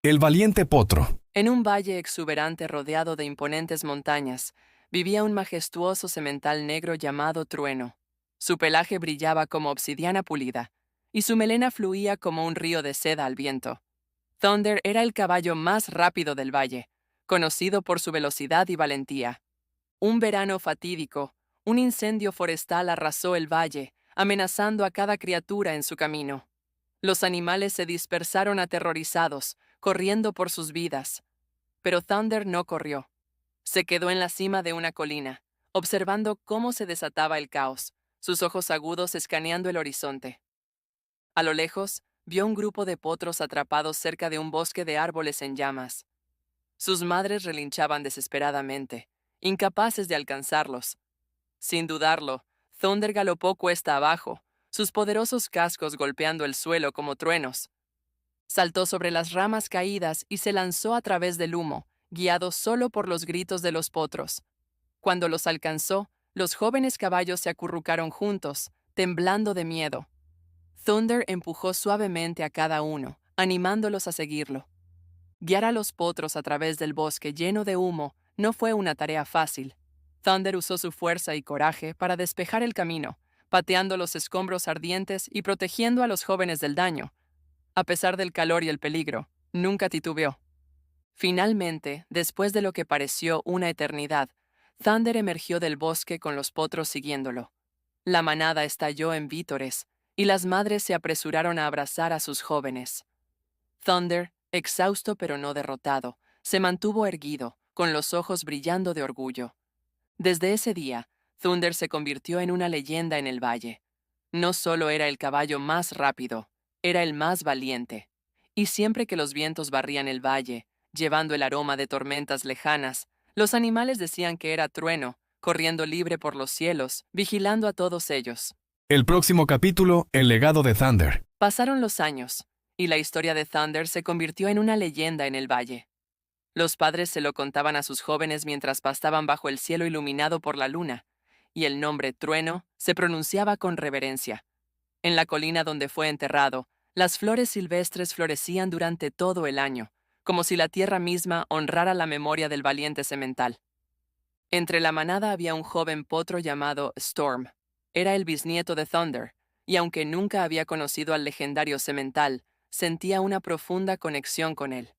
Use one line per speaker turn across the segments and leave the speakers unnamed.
El valiente potro.
En un valle exuberante rodeado de imponentes montañas, vivía un majestuoso semental negro llamado Trueno. Su pelaje brillaba como obsidiana pulida, y su melena fluía como un río de seda al viento. Thunder era el caballo más rápido del valle, conocido por su velocidad y valentía. Un verano fatídico, un incendio forestal arrasó el valle, amenazando a cada criatura en su camino. Los animales se dispersaron aterrorizados, corriendo por sus vidas. Pero Thunder no corrió. Se quedó en la cima de una colina, observando cómo se desataba el caos, sus ojos agudos escaneando el horizonte. A lo lejos, vio un grupo de potros atrapados cerca de un bosque de árboles en llamas. Sus madres relinchaban desesperadamente, incapaces de alcanzarlos. Sin dudarlo, Thunder galopó cuesta abajo, sus poderosos cascos golpeando el suelo como truenos. Saltó sobre las ramas caídas y se lanzó a través del humo, guiado solo por los gritos de los potros. Cuando los alcanzó, los jóvenes caballos se acurrucaron juntos, temblando de miedo. Thunder empujó suavemente a cada uno, animándolos a seguirlo. Guiar a los potros a través del bosque lleno de humo no fue una tarea fácil. Thunder usó su fuerza y coraje para despejar el camino, pateando los escombros ardientes y protegiendo a los jóvenes del daño. A pesar del calor y el peligro, nunca titubeó. Finalmente, después de lo que pareció una eternidad, Thunder emergió del bosque con los potros siguiéndolo. La manada estalló en vítores, y las madres se apresuraron a abrazar a sus jóvenes. Thunder, exhausto pero no derrotado, se mantuvo erguido, con los ojos brillando de orgullo. Desde ese día, Thunder se convirtió en una leyenda en el valle. No solo era el caballo más rápido, era el más valiente. Y siempre que los vientos barrían el valle, llevando el aroma de tormentas lejanas, los animales decían que era Trueno, corriendo libre por los cielos, vigilando a todos ellos.
El próximo capítulo, El legado de Thunder.
Pasaron los años, y la historia de Thunder se convirtió en una leyenda en el valle. Los padres se lo contaban a sus jóvenes mientras pastaban bajo el cielo iluminado por la luna, y el nombre Trueno se pronunciaba con reverencia. En la colina donde fue enterrado, las flores silvestres florecían durante todo el año, como si la tierra misma honrara la memoria del valiente semental. Entre la manada había un joven potro llamado Storm. Era el bisnieto de Thunder, y aunque nunca había conocido al legendario semental, sentía una profunda conexión con él.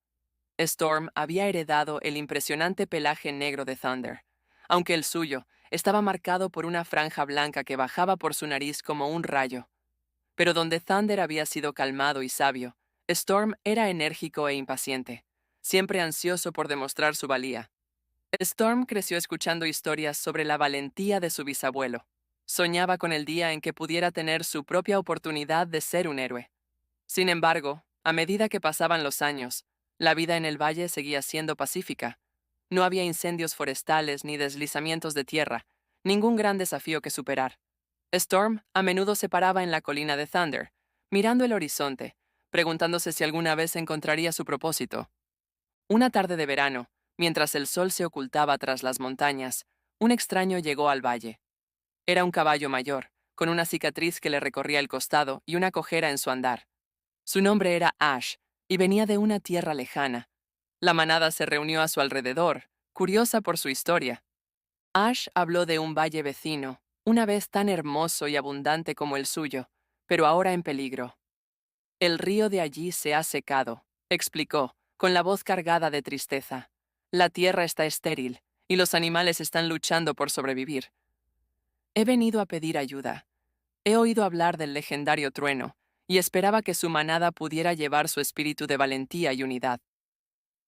Storm había heredado el impresionante pelaje negro de Thunder, aunque el suyo estaba marcado por una franja blanca que bajaba por su nariz como un rayo. Pero donde Thunder había sido calmado y sabio, Storm era enérgico e impaciente, siempre ansioso por demostrar su valía. Storm creció escuchando historias sobre la valentía de su bisabuelo. Soñaba con el día en que pudiera tener su propia oportunidad de ser un héroe. Sin embargo, a medida que pasaban los años, la vida en el valle seguía siendo pacífica. No había incendios forestales ni deslizamientos de tierra, ningún gran desafío que superar. Storm a menudo se paraba en la colina de Thunder, mirando el horizonte, preguntándose si alguna vez encontraría su propósito. Una tarde de verano, mientras el sol se ocultaba tras las montañas, un extraño llegó al valle. Era un caballo mayor, con una cicatriz que le recorría el costado y una cojera en su andar. Su nombre era Ash, y venía de una tierra lejana. La manada se reunió a su alrededor, curiosa por su historia. Ash habló de un valle vecino, una vez tan hermoso y abundante como el suyo, pero ahora en peligro. El río de allí se ha secado, explicó, con la voz cargada de tristeza. La tierra está estéril, y los animales están luchando por sobrevivir. He venido a pedir ayuda. He oído hablar del legendario trueno, y esperaba que su manada pudiera llevar su espíritu de valentía y unidad.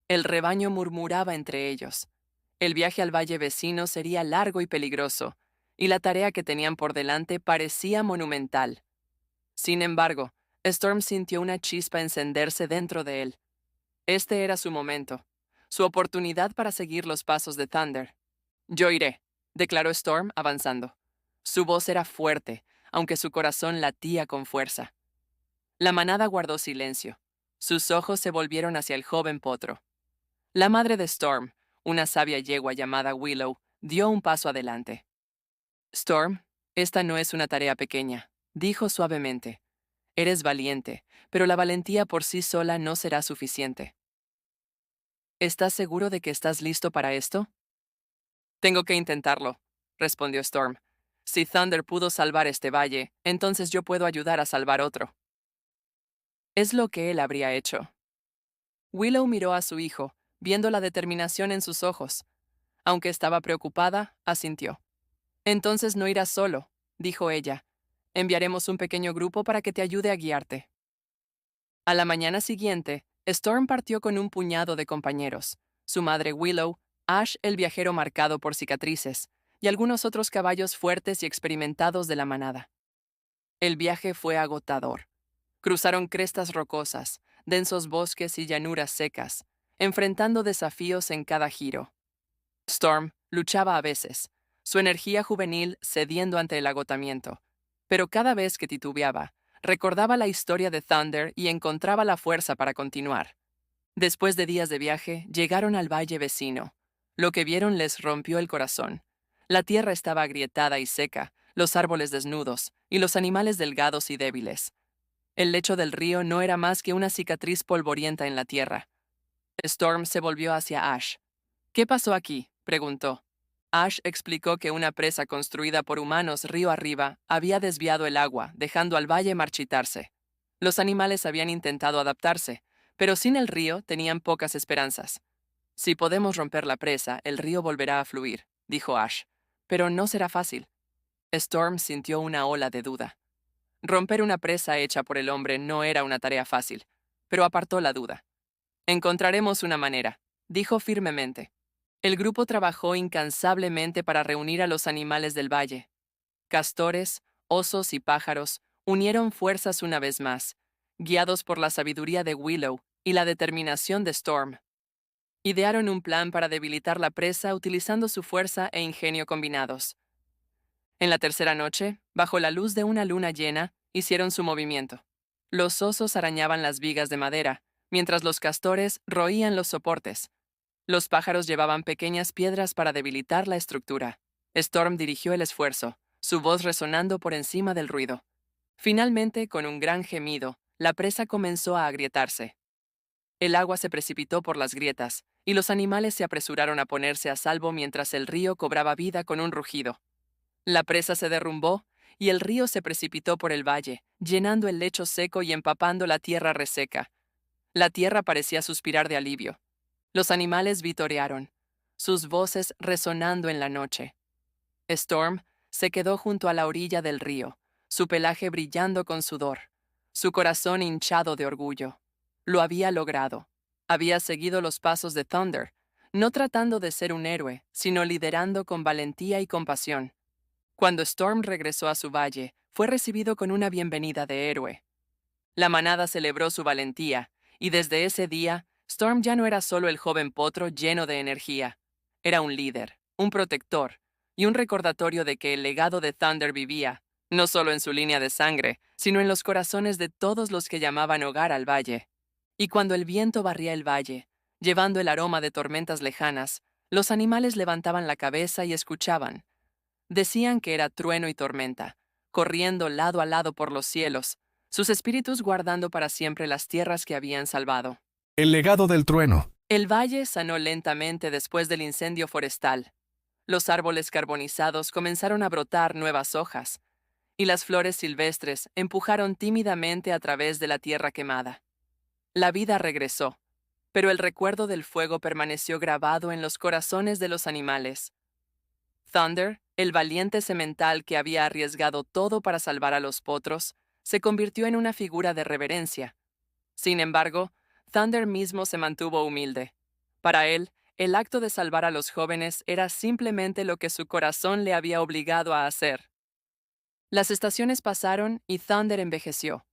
El rebaño murmuraba entre ellos. El viaje al valle vecino sería largo y peligroso, y la tarea que tenían por delante parecía monumental. Sin embargo, Storm sintió una chispa encenderse dentro de él. Este era su momento, su oportunidad para seguir los pasos de Thunder. Yo iré, declaró Storm avanzando. Su voz era fuerte, aunque su corazón latía con fuerza. La manada guardó silencio. Sus ojos se volvieron hacia el joven potro. La madre de Storm, una sabia yegua llamada Willow, dio un paso adelante. Storm, esta no es una tarea pequeña, dijo suavemente. Eres valiente, pero la valentía por sí sola no será suficiente. ¿Estás seguro de que estás listo para esto? Tengo que intentarlo, respondió Storm. Si Thunder pudo salvar este valle, entonces yo puedo ayudar a salvar otro. Es lo que él habría hecho. Willow miró a su hijo, viendo la determinación en sus ojos. Aunque estaba preocupada, asintió. Entonces no irás solo, dijo ella. Enviaremos un pequeño grupo para que te ayude a guiarte. A la mañana siguiente, Storm partió con un puñado de compañeros. Su madre Willow, Ash el viajero marcado por cicatrices, y algunos otros caballos fuertes y experimentados de la manada. El viaje fue agotador. Cruzaron crestas rocosas, densos bosques y llanuras secas, enfrentando desafíos en cada giro. Storm luchaba a veces, su energía juvenil cediendo ante el agotamiento, pero cada vez que titubeaba, recordaba la historia de Thunder y encontraba la fuerza para continuar. Después de días de viaje, llegaron al valle vecino. Lo que vieron les rompió el corazón. La tierra estaba agrietada y seca, los árboles desnudos, y los animales delgados y débiles. El lecho del río no era más que una cicatriz polvorienta en la tierra. Storm se volvió hacia Ash. ¿Qué pasó aquí?, preguntó. Ash explicó que una presa construida por humanos río arriba había desviado el agua, dejando al valle marchitarse. Los animales habían intentado adaptarse, pero sin el río tenían pocas esperanzas. Si podemos romper la presa, el río volverá a fluir, dijo Ash. Pero no será fácil. Storm sintió una ola de duda. Romper una presa hecha por el hombre no era una tarea fácil, pero apartó la duda. Encontraremos una manera, dijo firmemente. El grupo trabajó incansablemente para reunir a los animales del valle. Castores, osos y pájaros unieron fuerzas una vez más, guiados por la sabiduría de Willow y la determinación de Storm. Idearon un plan para debilitar la presa utilizando su fuerza e ingenio combinados. En la tercera noche, bajo la luz de una luna llena, hicieron su movimiento. Los osos arañaban las vigas de madera, mientras los castores roían los soportes. Los pájaros llevaban pequeñas piedras para debilitar la estructura. Storm dirigió el esfuerzo, su voz resonando por encima del ruido. Finalmente, con un gran gemido, la presa comenzó a agrietarse. El agua se precipitó por las grietas, y los animales se apresuraron a ponerse a salvo mientras el río cobraba vida con un rugido. La presa se derrumbó, y el río se precipitó por el valle, llenando el lecho seco y empapando la tierra reseca. La tierra parecía suspirar de alivio. Los animales vitorearon, sus voces resonando en la noche. Storm se quedó junto a la orilla del río, su pelaje brillando con sudor, su corazón hinchado de orgullo. Lo había logrado. Había seguido los pasos de Thunder, no tratando de ser un héroe, sino liderando con valentía y compasión. Cuando Storm regresó a su valle, fue recibido con una bienvenida de héroe. La manada celebró su valentía, y desde ese día, Storm ya no era solo el joven potro lleno de energía. Era un líder, un protector, y un recordatorio de que el legado de Thunder vivía, no solo en su línea de sangre, sino en los corazones de todos los que llamaban hogar al valle. Y cuando el viento barría el valle, llevando el aroma de tormentas lejanas, los animales levantaban la cabeza y escuchaban. Decían que era trueno y tormenta, corriendo lado a lado por los cielos, sus espíritus guardando para siempre las tierras que habían salvado.
El legado del trueno.
El valle sanó lentamente después del incendio forestal. Los árboles carbonizados comenzaron a brotar nuevas hojas, y las flores silvestres empujaron tímidamente a través de la tierra quemada. La vida regresó, pero el recuerdo del fuego permaneció grabado en los corazones de los animales. Thunder, el valiente semental que había arriesgado todo para salvar a los potros, se convirtió en una figura de reverencia. Sin embargo, Thunder mismo se mantuvo humilde. Para él, el acto de salvar a los jóvenes era simplemente lo que su corazón le había obligado a hacer. Las estaciones pasaron y Thunder envejeció.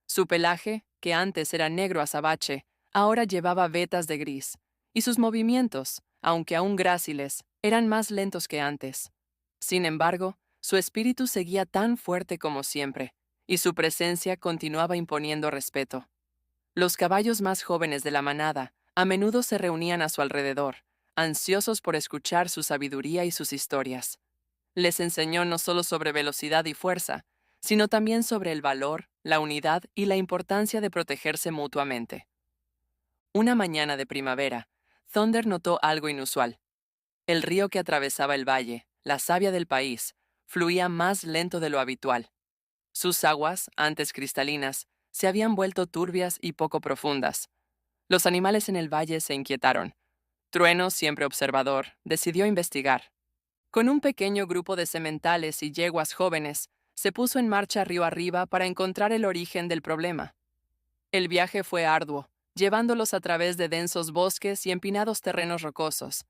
Su pelaje, que antes era negro azabache, ahora llevaba vetas de gris, y sus movimientos, aunque aún gráciles, eran más lentos que antes. Sin embargo, su espíritu seguía tan fuerte como siempre, y su presencia continuaba imponiendo respeto. Los caballos más jóvenes de la manada a menudo se reunían a su alrededor, ansiosos por escuchar su sabiduría y sus historias. Les enseñó no solo sobre velocidad y fuerza, sino también sobre el valor, la unidad y la importancia de protegerse mutuamente. Una mañana de primavera, Thunder notó algo inusual. El río que atravesaba el valle, la savia del país, fluía más lento de lo habitual. Sus aguas, antes cristalinas, se habían vuelto turbias y poco profundas. Los animales en el valle se inquietaron. Trueno, siempre observador, decidió investigar. Con un pequeño grupo de sementales y yeguas jóvenes, se puso en marcha río arriba para encontrar el origen del problema. El viaje fue arduo, llevándolos a través de densos bosques y empinados terrenos rocosos.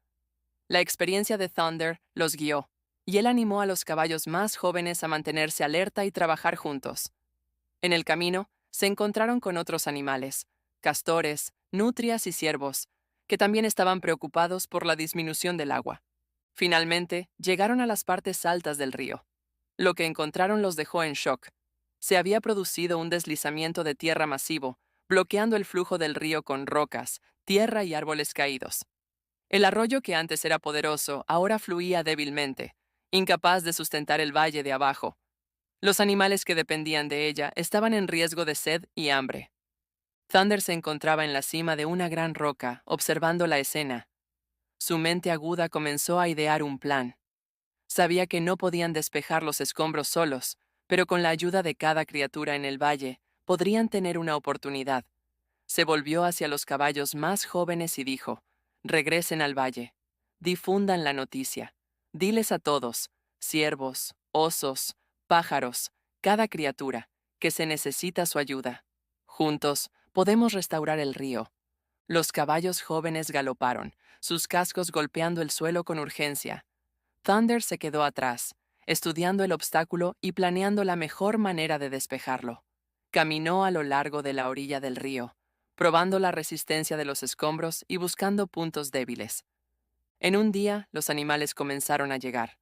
La experiencia de Thunder los guió, y él animó a los caballos más jóvenes a mantenerse alerta y trabajar juntos. En el camino, se encontraron con otros animales, castores, nutrias y ciervos, que también estaban preocupados por la disminución del agua. Finalmente, llegaron a las partes altas del río. Lo que encontraron los dejó en shock. Se había producido un deslizamiento de tierra masivo, bloqueando el flujo del río con rocas, tierra y árboles caídos. El arroyo que antes era poderoso ahora fluía débilmente, incapaz de sustentar el valle de abajo. Los animales que dependían de ella estaban en riesgo de sed y hambre. Thunder se encontraba en la cima de una gran roca, observando la escena. Su mente aguda comenzó a idear un plan. Sabía que no podían despejar los escombros solos, pero con la ayuda de cada criatura en el valle, podrían tener una oportunidad. Se volvió hacia los caballos más jóvenes y dijo: «Regresen al valle. Difundan la noticia. Diles a todos, ciervos, osos, pájaros, cada criatura, que se necesita su ayuda. Juntos, podemos restaurar el río». Los caballos jóvenes galoparon, sus cascos golpeando el suelo con urgencia. Thunder se quedó atrás, estudiando el obstáculo y planeando la mejor manera de despejarlo. Caminó a lo largo de la orilla del río, probando la resistencia de los escombros y buscando puntos débiles. En un día, los animales comenzaron a llegar.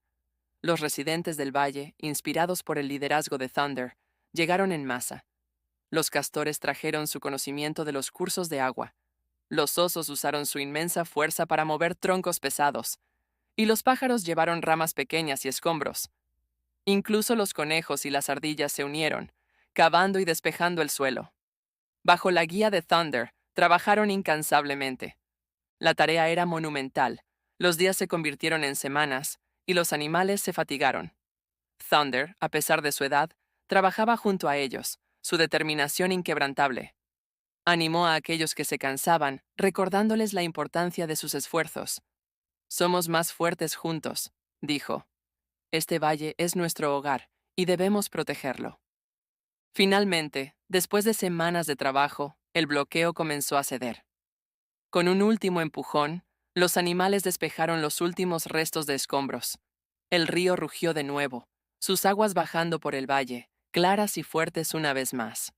Los residentes del valle, inspirados por el liderazgo de Thunder, llegaron en masa. Los castores trajeron su conocimiento de los cursos de agua. Los osos usaron su inmensa fuerza para mover troncos pesados, y los pájaros llevaron ramas pequeñas y escombros. Incluso los conejos y las ardillas se unieron, cavando y despejando el suelo. Bajo la guía de Thunder, trabajaron incansablemente. La tarea era monumental, los días se convirtieron en semanas, y los animales se fatigaron. Thunder, a pesar de su edad, trabajaba junto a ellos, su determinación inquebrantable. Animó a aquellos que se cansaban, recordándoles la importancia de sus esfuerzos. «Somos más fuertes juntos», dijo. «Este valle es nuestro hogar, y debemos protegerlo». Finalmente, después de semanas de trabajo, el bloqueo comenzó a ceder. Con un último empujón, los animales despejaron los últimos restos de escombros. El río rugió de nuevo, sus aguas bajando por el valle, claras y fuertes una vez más.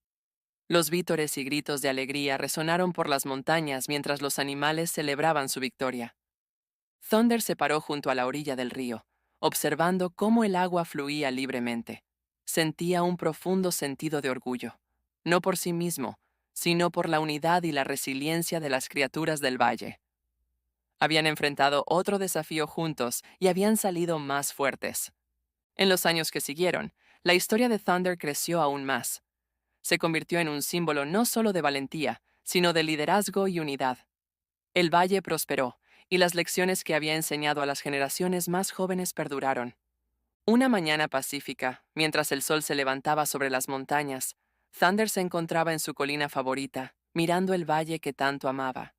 Los vítores y gritos de alegría resonaron por las montañas mientras los animales celebraban su victoria. Thunder se paró junto a la orilla del río, observando cómo el agua fluía libremente. Sentía un profundo sentido de orgullo, no por sí mismo, sino por la unidad y la resiliencia de las criaturas del valle. Habían enfrentado otro desafío juntos y habían salido más fuertes. En los años que siguieron, la historia de Thunder creció aún más. Se convirtió en un símbolo no solo de valentía, sino de liderazgo y unidad. El valle prosperó, y las lecciones que había enseñado a las generaciones más jóvenes perduraron. Una mañana pacífica, mientras el sol se levantaba sobre las montañas, Thunder se encontraba en su colina favorita, mirando el valle que tanto amaba.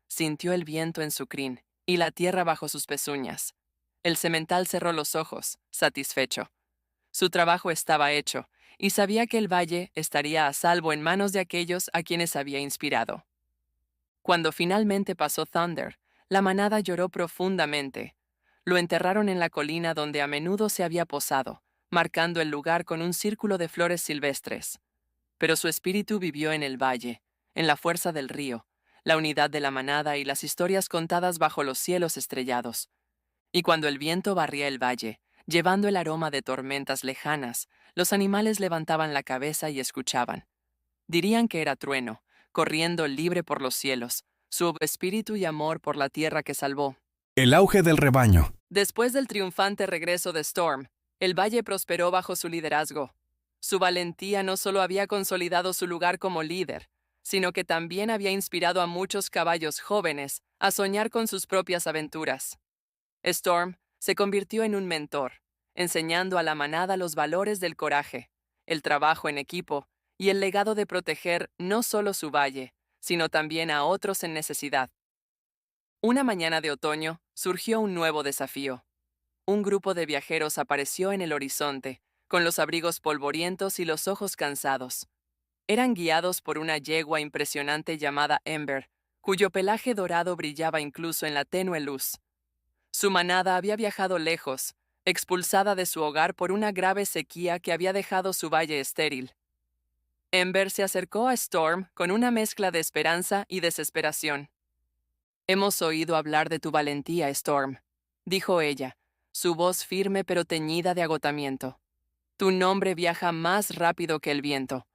Sintió el viento en su crin y la tierra bajo sus pezuñas. El semental cerró los ojos, satisfecho. Su trabajo estaba hecho, y sabía que el valle estaría a salvo en manos de aquellos a quienes había inspirado. Cuando finalmente pasó Thunder, la manada lloró profundamente. Lo enterraron en la colina donde a menudo se había posado, marcando el lugar con un círculo de flores silvestres. Pero su espíritu vivió en el valle, en la fuerza del río, la unidad de la manada y las historias contadas bajo los cielos estrellados. Y cuando el viento barría el valle, llevando el aroma de tormentas lejanas, los animales levantaban la cabeza y escuchaban. Dirían que era Trueno, corriendo libre por los cielos, su espíritu y amor por la tierra que salvó.
El auge del rebaño.
Después del triunfante regreso de Storm, el valle prosperó bajo su liderazgo. Su valentía no solo había consolidado su lugar como líder, sino que también había inspirado a muchos caballos jóvenes a soñar con sus propias aventuras. Storm se convirtió en un mentor, enseñando a la manada los valores del coraje, el trabajo en equipo y el legado de proteger no solo su valle, sino también a otros en necesidad. Una mañana de otoño surgió un nuevo desafío. Un grupo de viajeros apareció en el horizonte, con los abrigos polvorientos y los ojos cansados. Eran guiados por una yegua impresionante llamada Ember, cuyo pelaje dorado brillaba incluso en la tenue luz. Su manada había viajado lejos, expulsada de su hogar por una grave sequía que había dejado su valle estéril. Ember se acercó a Storm con una mezcla de esperanza y desesperación. «Hemos oído hablar de tu valentía, Storm», dijo ella, su voz firme pero teñida de agotamiento. «Tu nombre viaja más rápido que el viento.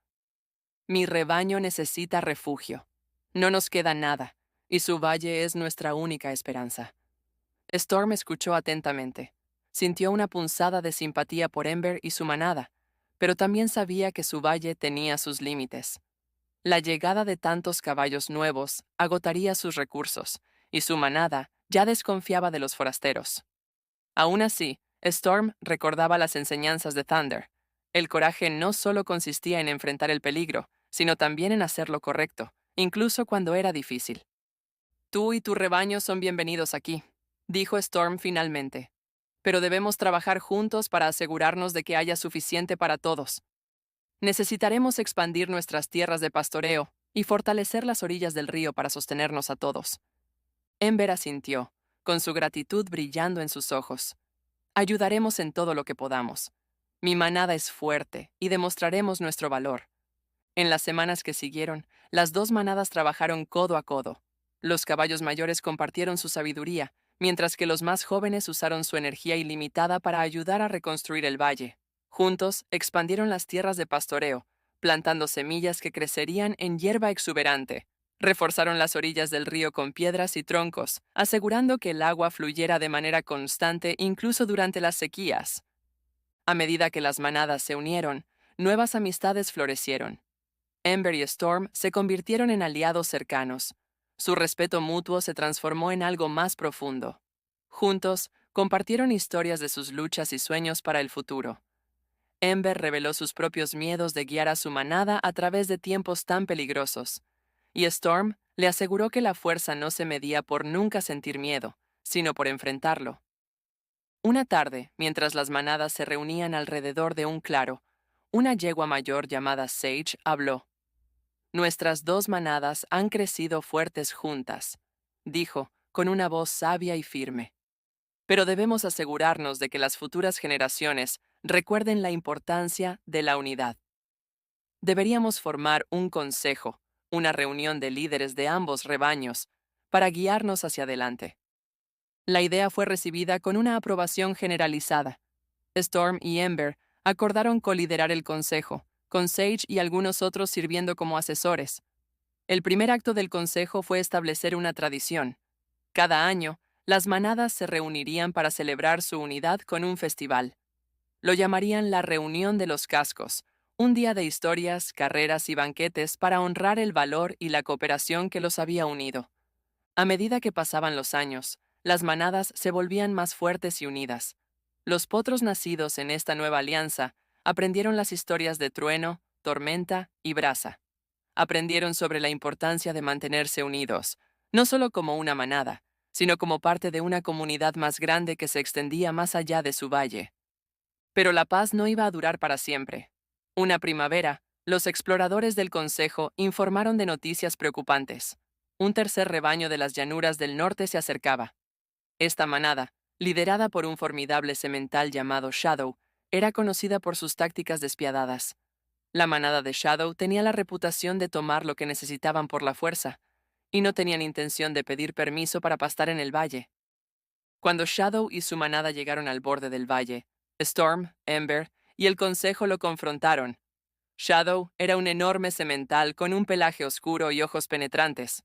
Mi rebaño necesita refugio. No nos queda nada, y su valle es nuestra única esperanza». Storm escuchó atentamente. Sintió una punzada de simpatía por Ember y su manada, pero también sabía que su valle tenía sus límites. La llegada de tantos caballos nuevos agotaría sus recursos, y su manada ya desconfiaba de los forasteros. Aún así, Storm recordaba las enseñanzas de Thunder. El coraje no solo consistía en enfrentar el peligro, sino también en hacer lo correcto, incluso cuando era difícil. «Tú y tu rebaño son bienvenidos aquí», dijo Storm finalmente. «Pero debemos trabajar juntos para asegurarnos de que haya suficiente para todos. Necesitaremos expandir nuestras tierras de pastoreo y fortalecer las orillas del río para sostenernos a todos». Ember asintió, con su gratitud brillando en sus ojos. «Ayudaremos en todo lo que podamos. Mi manada es fuerte y demostraremos nuestro valor». En las semanas que siguieron, las dos manadas trabajaron codo a codo. Los caballos mayores compartieron su sabiduría, mientras que los más jóvenes usaron su energía ilimitada para ayudar a reconstruir el valle. Juntos, expandieron las tierras de pastoreo, plantando semillas que crecerían en hierba exuberante. Reforzaron las orillas del río con piedras y troncos, asegurando que el agua fluyera de manera constante incluso durante las sequías. A medida que las manadas se unieron, nuevas amistades florecieron. Ember y Storm se convirtieron en aliados cercanos. Su respeto mutuo se transformó en algo más profundo. Juntos, compartieron historias de sus luchas y sueños para el futuro. Ember reveló sus propios miedos de guiar a su manada a través de tiempos tan peligrosos, y Storm le aseguró que la fuerza no se medía por nunca sentir miedo, sino por enfrentarlo. Una tarde, mientras las manadas se reunían alrededor de un claro, una yegua mayor llamada Sage habló. «Nuestras dos manadas han crecido fuertes juntas», dijo, con una voz sabia y firme. «Pero debemos asegurarnos de que las futuras generaciones recuerden la importancia de la unidad. Deberíamos formar un consejo, una reunión de líderes de ambos rebaños, para guiarnos hacia adelante». La idea fue recibida con una aprobación generalizada. Storm y Ember acordaron coliderar el consejo, con Sage y algunos otros sirviendo como asesores. El primer acto del consejo fue establecer una tradición. Cada año, las manadas se reunirían para celebrar su unidad con un festival. Lo llamarían la Reunión de los Cascos, un día de historias, carreras y banquetes para honrar el valor y la cooperación que los había unido. A medida que pasaban los años, las manadas se volvían más fuertes y unidas. Los potros nacidos en esta nueva alianza aprendieron las historias de trueno, tormenta y brasa. Aprendieron sobre la importancia de mantenerse unidos, no solo como una manada, sino como parte de una comunidad más grande que se extendía más allá de su valle. Pero la paz no iba a durar para siempre. Una primavera, los exploradores del consejo informaron de noticias preocupantes. Un tercer rebaño de las llanuras del norte se acercaba. Esta manada, liderada por un formidable semental llamado Shadow, era conocida por sus tácticas despiadadas. La manada de Shadow tenía la reputación de tomar lo que necesitaban por la fuerza, y no tenían intención de pedir permiso para pastar en el valle. Cuando Shadow y su manada llegaron al borde del valle, Storm, Ember y el consejo lo confrontaron. Shadow era un enorme semental con un pelaje oscuro y ojos penetrantes.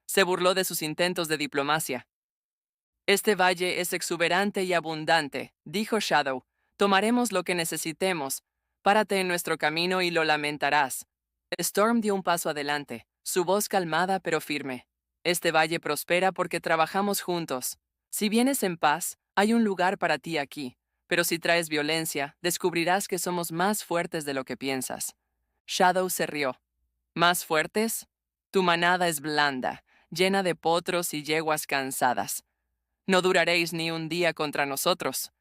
Se burló de sus intentos de diplomacia. «Este valle es exuberante y abundante», dijo Shadow. «Tomaremos lo que necesitemos. Párate en nuestro camino y lo lamentarás». Storm dio un paso adelante, su voz calmada pero firme. Este valle prospera porque trabajamos juntos. Si vienes en paz, hay un lugar para ti aquí, pero si traes violencia, descubrirás que somos más fuertes de lo que piensas. Shadow se rió. ¿Más fuertes? Tu manada es blanda, llena de potros y yeguas cansadas. No duraréis ni un día contra nosotros.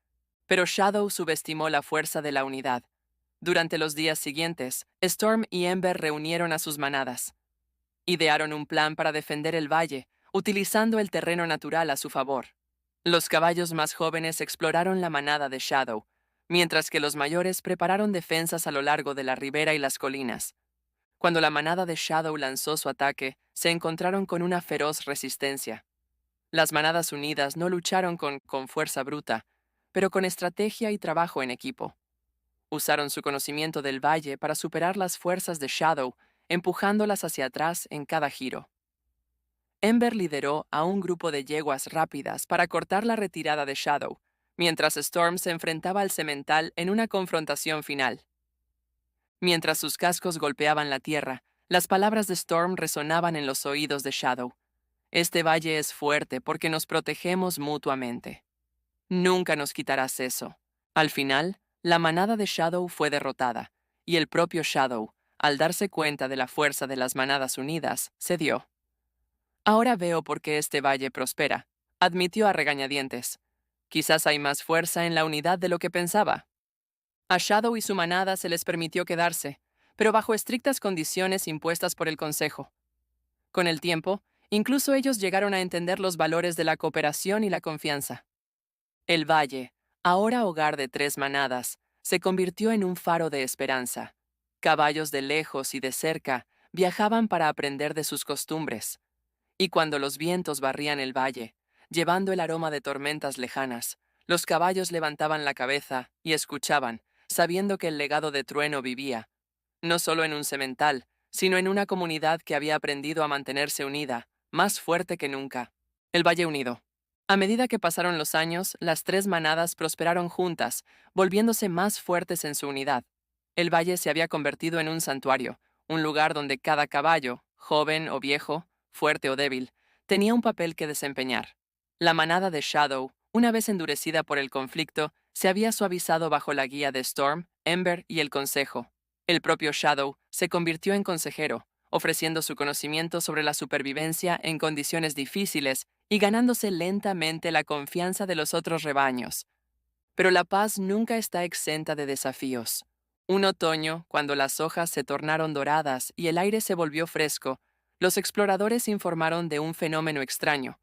Pero Shadow subestimó la fuerza de la unidad. Durante los días siguientes, Storm y Ember reunieron a sus manadas. Idearon un plan para defender el valle, utilizando el terreno natural a su favor. Los caballos más jóvenes exploraron la manada de Shadow, mientras que los mayores prepararon defensas a lo largo de la ribera y las colinas. Cuando la manada de Shadow lanzó su ataque, se encontraron con una feroz resistencia. Las manadas unidas no lucharon con fuerza bruta, pero con estrategia y trabajo en equipo. Usaron su conocimiento del valle para superar las fuerzas de Shadow, empujándolas hacia atrás en cada giro. Ember lideró a un grupo de yeguas rápidas para cortar la retirada de Shadow, mientras Storm se enfrentaba al semental en una confrontación final. Mientras sus cascos golpeaban la tierra, las palabras de Storm resonaban en los oídos de Shadow. Este valle es fuerte porque nos protegemos mutuamente. Nunca nos quitarás eso. Al final, la manada de Shadow fue derrotada, y el propio Shadow, al darse cuenta de la fuerza de las manadas unidas, cedió. Ahora veo por qué este valle prospera, admitió a regañadientes. Quizás hay más fuerza en la unidad de lo que pensaba. A Shadow y su manada se les permitió quedarse, pero bajo estrictas condiciones impuestas por el Consejo. Con el tiempo, incluso ellos llegaron a entender los valores de la cooperación y la confianza. El valle, ahora hogar de 3 manadas, se convirtió en un faro de esperanza. Caballos de lejos y de cerca viajaban para aprender de sus costumbres. Y cuando los vientos barrían el valle, llevando el aroma de tormentas lejanas, los caballos levantaban la cabeza y escuchaban, sabiendo que el legado de Trueno vivía, no solo en un semental, sino en una comunidad que había aprendido a mantenerse unida, más fuerte que nunca. El Valle Unido. A medida que pasaron los años, las 3 manadas prosperaron juntas, volviéndose más fuertes en su unidad. El valle se había convertido en un santuario, un lugar donde cada caballo, joven o viejo, fuerte o débil, tenía un papel que desempeñar. La manada de Shadow, una vez endurecida por el conflicto, se había suavizado bajo la guía de Storm, Ember y el Consejo. El propio Shadow se convirtió en consejero, ofreciendo su conocimiento sobre la supervivencia en condiciones difíciles y ganándose lentamente la confianza de los otros rebaños. Pero la paz nunca está exenta de desafíos. Un otoño, cuando las hojas se tornaron doradas y el aire se volvió fresco, los exploradores informaron de un fenómeno extraño.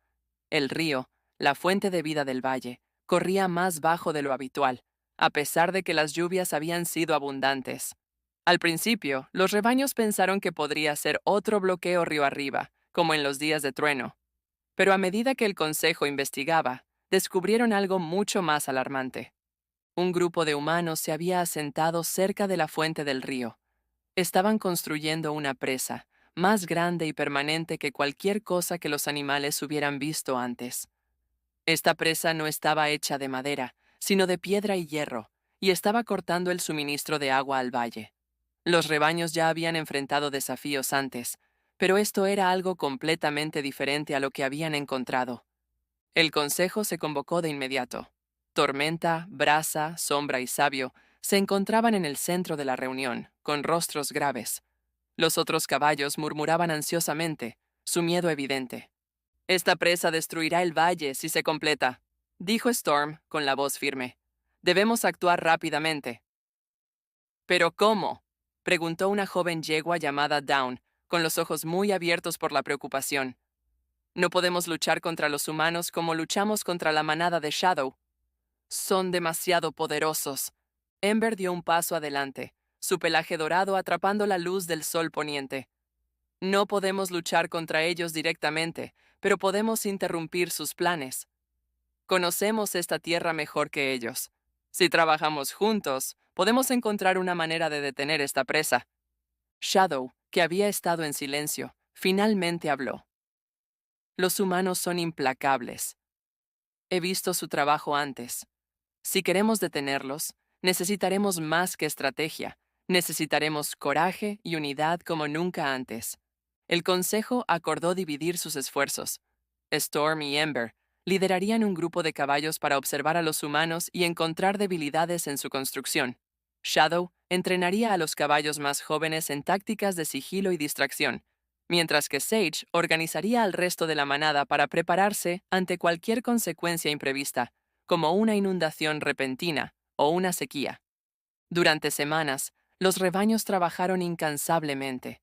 El río, la fuente de vida del valle, corría más bajo de lo habitual, a pesar de que las lluvias habían sido abundantes. Al principio, los rebaños pensaron que podría ser otro bloqueo río arriba, como en los días de trueno. Pero a medida que el consejo investigaba, descubrieron algo mucho más alarmante. Un grupo de humanos se había asentado cerca de la fuente del río. Estaban construyendo una presa, más grande y permanente que cualquier cosa que los animales hubieran visto antes. Esta presa no estaba hecha de madera, sino de piedra y hierro, y estaba cortando el suministro de agua al valle. Los rebaños ya habían enfrentado desafíos antes, pero esto era algo completamente diferente a lo que habían encontrado. El consejo se convocó de inmediato. Tormenta, Brasa, Sombra y Sabio se encontraban en el centro de la reunión, con rostros graves. Los otros caballos murmuraban ansiosamente, su miedo evidente. «Esta presa destruirá el valle si se completa», dijo Storm con la voz firme. «Debemos actuar rápidamente». «¿Pero cómo?», preguntó una joven yegua llamada Dawn, con los ojos muy abiertos por la preocupación. «No podemos luchar contra los humanos como luchamos contra la manada de Shadow. Son demasiado poderosos». Ember dio un paso adelante, su pelaje dorado atrapando la luz del sol poniente. «No podemos luchar contra ellos directamente, pero podemos interrumpir sus planes. Conocemos esta tierra mejor que ellos. Si trabajamos juntos, podemos encontrar una manera de detener esta presa». Shadow, que había estado en silencio, finalmente habló. «Los humanos son implacables. He visto su trabajo antes. Si queremos detenerlos, necesitaremos más que estrategia. Necesitaremos coraje y unidad como nunca antes. El consejo acordó dividir sus esfuerzos. Storm y Ember liderarían un grupo de caballos para observar a los humanos y encontrar debilidades en su construcción. Shadow entrenaría a los caballos más jóvenes en tácticas de sigilo y distracción, mientras que Sage organizaría al resto de la manada para prepararse ante cualquier consecuencia imprevista, como una inundación repentina o una sequía. Durante semanas, los rebaños trabajaron incansablemente.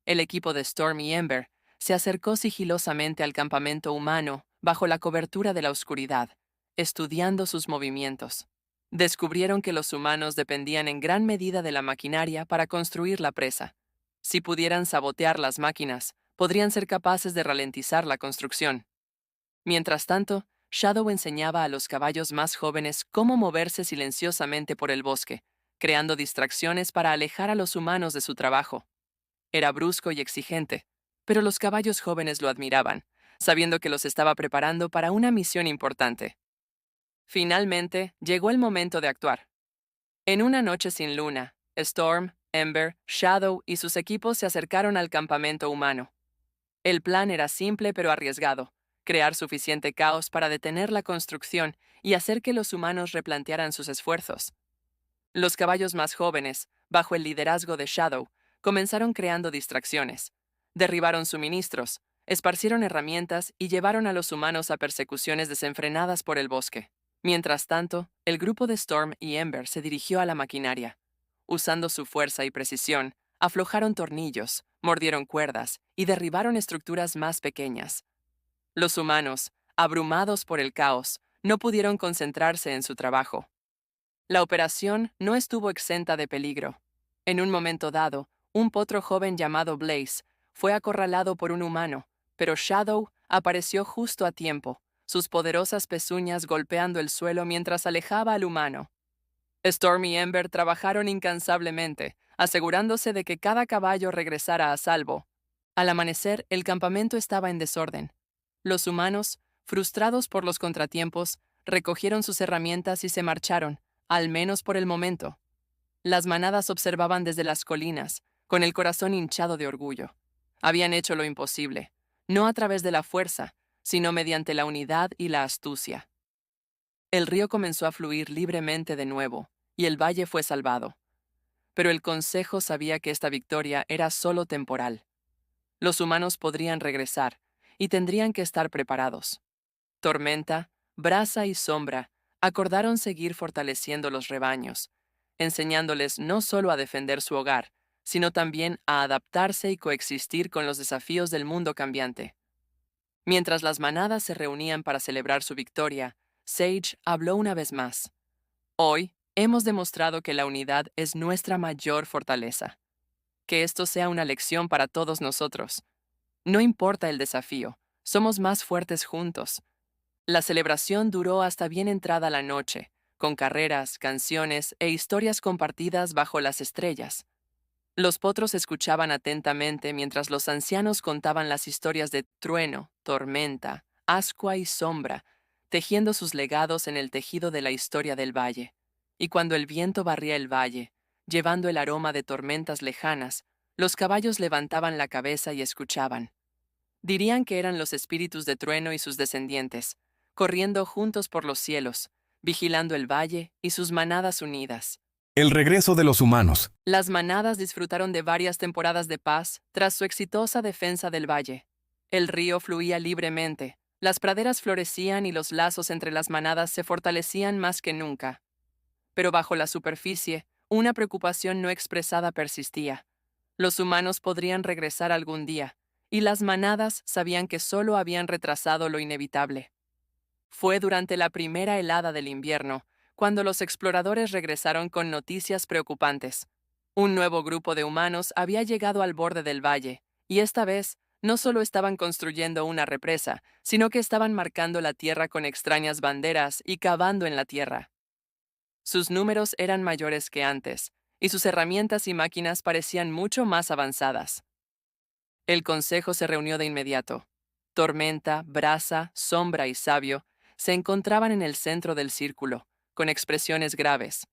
El equipo de Storm y Ember se acercó sigilosamente al campamento humano bajo la cobertura de la oscuridad, estudiando sus movimientos. Descubrieron que los humanos dependían en gran medida de la maquinaria para construir la presa. Si pudieran sabotear las máquinas, podrían ser capaces de ralentizar la construcción. Mientras tanto, Shadow enseñaba a los caballos más jóvenes cómo moverse silenciosamente por el bosque, creando distracciones para alejar a los humanos de su trabajo. Era brusco y exigente, pero los caballos jóvenes lo admiraban, sabiendo que los estaba preparando para una misión importante. Finalmente, llegó el momento de actuar. En una noche sin luna, Storm, Ember, Shadow y sus equipos se acercaron al campamento humano. El plan era simple pero arriesgado: crear suficiente caos para detener la construcción y hacer que los humanos replantearan sus esfuerzos. Los caballos más jóvenes, bajo el liderazgo de Shadow, comenzaron creando distracciones. Derribaron suministros, esparcieron herramientas y llevaron a los humanos a persecuciones desenfrenadas por el bosque. Mientras tanto, el grupo de Storm y Ember se dirigió a la maquinaria. Usando su fuerza y precisión, aflojaron tornillos, mordieron cuerdas y derribaron estructuras más pequeñas. Los humanos, abrumados por el caos, no pudieron concentrarse en su trabajo. La operación no estuvo exenta de peligro. En un momento dado, un potro joven llamado Blaze fue acorralado por un humano, pero Shadow apareció justo a tiempo, sus poderosas pezuñas golpeando el suelo mientras alejaba al humano. Storm y Ember trabajaron incansablemente, asegurándose de que cada caballo regresara a salvo. Al amanecer, el campamento estaba en desorden. Los humanos, frustrados por los contratiempos, recogieron sus herramientas y se marcharon, al menos por el momento. Las manadas observaban desde las colinas, con el corazón hinchado de orgullo. Habían hecho lo imposible, no a través de la fuerza, sino mediante la unidad y la astucia. El río comenzó a fluir libremente de nuevo, y el valle fue salvado. Pero el Consejo sabía que esta victoria era solo temporal. Los humanos podrían regresar, y tendrían que estar preparados. Tormenta, Brasa y Sombra acordaron seguir fortaleciendo los rebaños, enseñándoles no solo a defender su hogar, sino también a adaptarse y coexistir con los desafíos del mundo cambiante. Mientras las manadas se reunían para celebrar su victoria, Sage habló una vez más. Hoy hemos demostrado que la unidad es nuestra mayor fortaleza. Que esto sea una lección para todos nosotros. No importa el desafío, somos más fuertes juntos. La celebración duró hasta bien entrada la noche, con carreras, canciones e historias compartidas bajo las estrellas. Los potros escuchaban atentamente mientras los ancianos contaban las historias de trueno, tormenta, ascua y sombra, tejiendo sus legados en el tejido de la historia del valle. Y cuando el viento barría el valle, llevando el aroma de tormentas lejanas, los caballos levantaban la cabeza y escuchaban. Dirían que eran los espíritus de trueno y sus descendientes, corriendo juntos por los cielos, vigilando el valle y sus manadas unidas.
El regreso de los humanos.
Las manadas disfrutaron de varias temporadas de paz tras su exitosa defensa del valle. El río fluía libremente, las praderas florecían y los lazos entre las manadas se fortalecían más que nunca. Pero bajo la superficie, una preocupación no expresada persistía. Los humanos podrían regresar algún día, y las manadas sabían que solo habían retrasado lo inevitable. Fue durante la primera helada del invierno, cuando los exploradores regresaron con noticias preocupantes. Un nuevo grupo de humanos había llegado al borde del valle, y esta vez no solo estaban construyendo una represa, sino que estaban marcando la tierra con extrañas banderas y cavando en la tierra. Sus números eran mayores que antes, y sus herramientas y máquinas parecían mucho más avanzadas. El consejo se reunió de inmediato. Tormenta, Brasa, Sombra y Sabio se encontraban en el centro del círculo, con expresiones graves.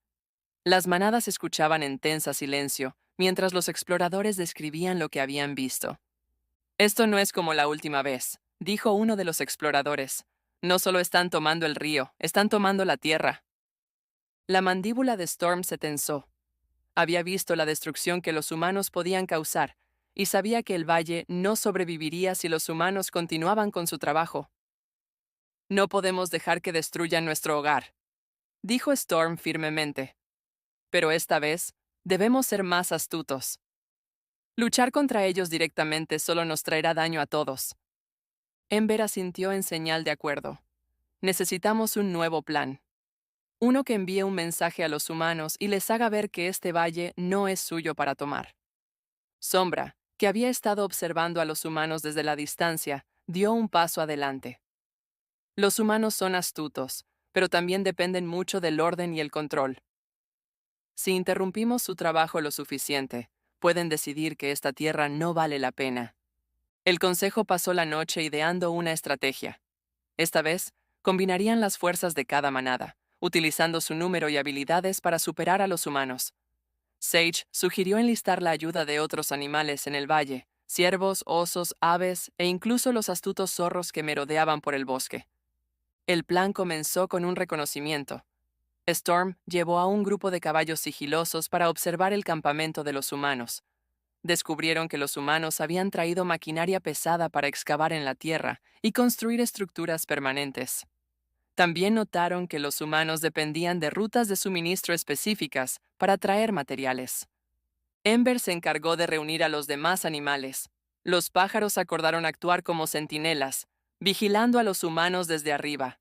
Las manadas escuchaban en tensa silencio, mientras los exploradores describían lo que habían visto. Esto no es como la última vez, dijo uno de los exploradores. No solo están tomando el río, están tomando la tierra. La mandíbula de Storm se tensó. Había visto la destrucción que los humanos podían causar, y sabía que el valle no sobreviviría si los humanos continuaban con su trabajo. No podemos dejar que destruyan nuestro hogar, dijo Storm firmemente. Pero esta vez, debemos ser más astutos. Luchar contra ellos directamente solo nos traerá daño a todos. Ember asintió en señal de acuerdo. Necesitamos un nuevo plan. Uno que envíe un mensaje a los humanos y les haga ver que este valle no es suyo para tomar. Sombra, que había estado observando a los humanos desde la distancia, dio un paso adelante. Los humanos son astutos, pero también dependen mucho del orden y el control. Si interrumpimos su trabajo lo suficiente, pueden decidir que esta tierra no vale la pena. El consejo pasó la noche ideando una estrategia. Esta vez, combinarían las fuerzas de cada manada, utilizando su número y habilidades para superar a los humanos. Sage sugirió enlistar la ayuda de otros animales en el valle, ciervos, osos, aves e incluso los astutos zorros que merodeaban por el bosque. El plan comenzó con un reconocimiento. Storm llevó a un grupo de caballos sigilosos para observar el campamento de los humanos. Descubrieron que los humanos habían traído maquinaria pesada para excavar en la tierra y construir estructuras permanentes. También notaron que los humanos dependían de rutas de suministro específicas para traer materiales. Ember se encargó de reunir a los demás animales. Los pájaros acordaron actuar como centinelas, vigilando a los humanos desde arriba.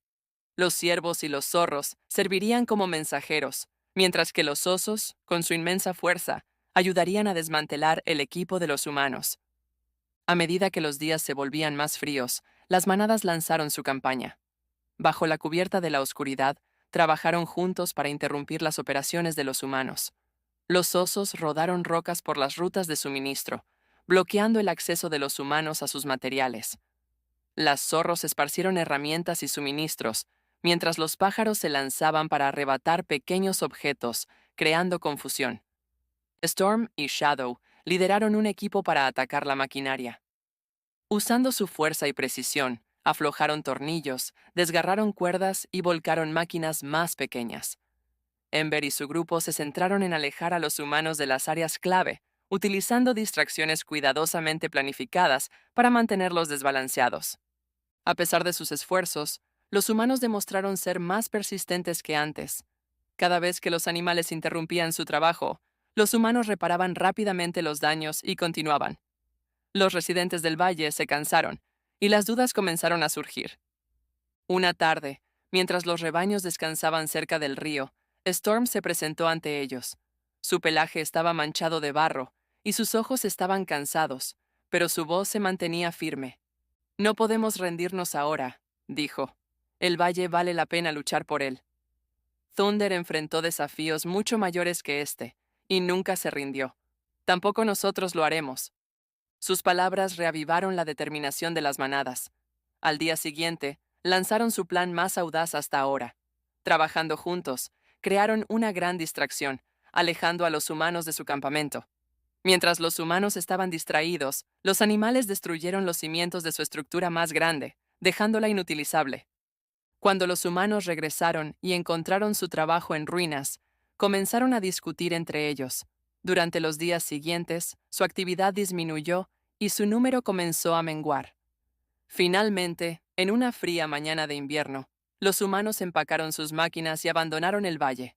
Los ciervos y los zorros servirían como mensajeros, mientras que los osos, con su inmensa fuerza, ayudarían a desmantelar el equipo de los humanos. A medida que los días se volvían más fríos, las manadas lanzaron su campaña. Bajo la cubierta de la oscuridad, trabajaron juntos para interrumpir las operaciones de los humanos. Los osos rodaron rocas por las rutas de suministro, bloqueando el acceso de los humanos a sus materiales. Las zorros esparcieron herramientas y suministros, mientras los pájaros se lanzaban para arrebatar pequeños objetos, creando confusión. Storm y Shadow lideraron un equipo para atacar la maquinaria. Usando su fuerza y precisión, aflojaron tornillos, desgarraron cuerdas y volcaron máquinas más pequeñas. Ember y su grupo se centraron en alejar a los humanos de las áreas clave, utilizando distracciones cuidadosamente planificadas para mantenerlos desbalanceados. A pesar de sus esfuerzos, los humanos demostraron ser más persistentes que antes. Cada vez que los animales interrumpían su trabajo, los humanos reparaban rápidamente los daños y continuaban. Los residentes del valle se cansaron, y las dudas comenzaron a surgir. Una tarde, mientras los rebaños descansaban cerca del río, Storm se presentó ante ellos. Su pelaje estaba manchado de barro, y sus ojos estaban cansados, pero su voz se mantenía firme. No podemos rendirnos ahora, dijo. El valle vale la pena luchar por él. Thunder enfrentó desafíos mucho mayores que este, y nunca se rindió. Tampoco nosotros lo haremos. Sus palabras reavivaron la determinación de las manadas. Al día siguiente, lanzaron su plan más audaz hasta ahora. Trabajando juntos, crearon una gran distracción, alejando a los humanos de su campamento. Mientras los humanos estaban distraídos, los animales destruyeron los cimientos de su estructura más grande, dejándola inutilizable. Cuando los humanos regresaron y encontraron su trabajo en ruinas, comenzaron a discutir entre ellos. Durante los días siguientes, su actividad disminuyó y su número comenzó a menguar. Finalmente, en una fría mañana de invierno, los humanos empacaron sus máquinas y abandonaron el valle.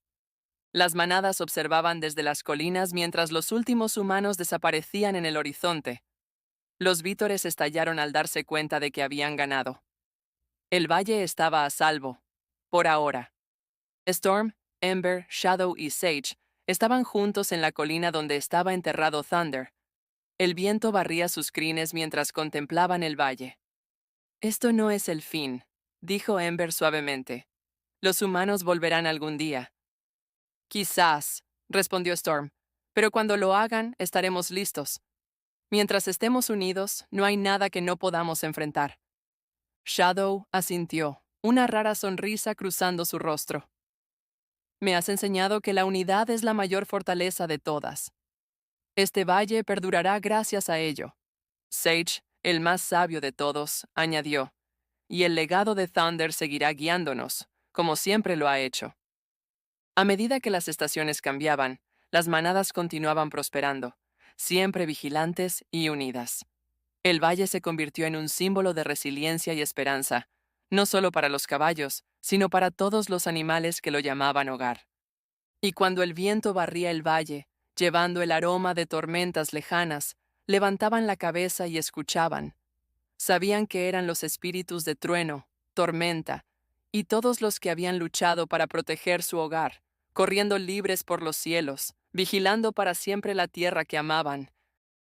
Las manadas observaban desde las colinas mientras los últimos humanos desaparecían en el horizonte. Los vítores estallaron al darse cuenta de que habían ganado. El valle estaba a salvo, por ahora. Storm, Ember, Shadow y Sage estaban juntos en la colina donde estaba enterrado Thunder. El viento barría sus crines mientras contemplaban el valle. Esto no es el fin, dijo Ember suavemente. Los humanos volverán algún día. Quizás, respondió Storm, pero cuando lo hagan estaremos listos. Mientras estemos unidos, no hay nada que no podamos enfrentar. Shadow asintió, una rara sonrisa cruzando su rostro. Me has enseñado que la unidad es la mayor fortaleza de todas. Este valle perdurará gracias a ello. Sage, El más sabio de todos añadió, y el legado de Thunder seguirá guiándonos, como siempre lo ha hecho. A medida que las estaciones cambiaban, las manadas continuaban prosperando, siempre vigilantes y unidas. El valle se convirtió en un símbolo de resiliencia y esperanza, no solo para los caballos, sino para todos los animales que lo llamaban hogar. Y cuando el viento barría el valle, llevando el aroma de tormentas lejanas, levantaban la cabeza y escuchaban. Sabían que eran los espíritus de trueno, tormenta, y todos los que habían luchado para proteger su hogar, corriendo libres por los cielos, vigilando para siempre la tierra que amaban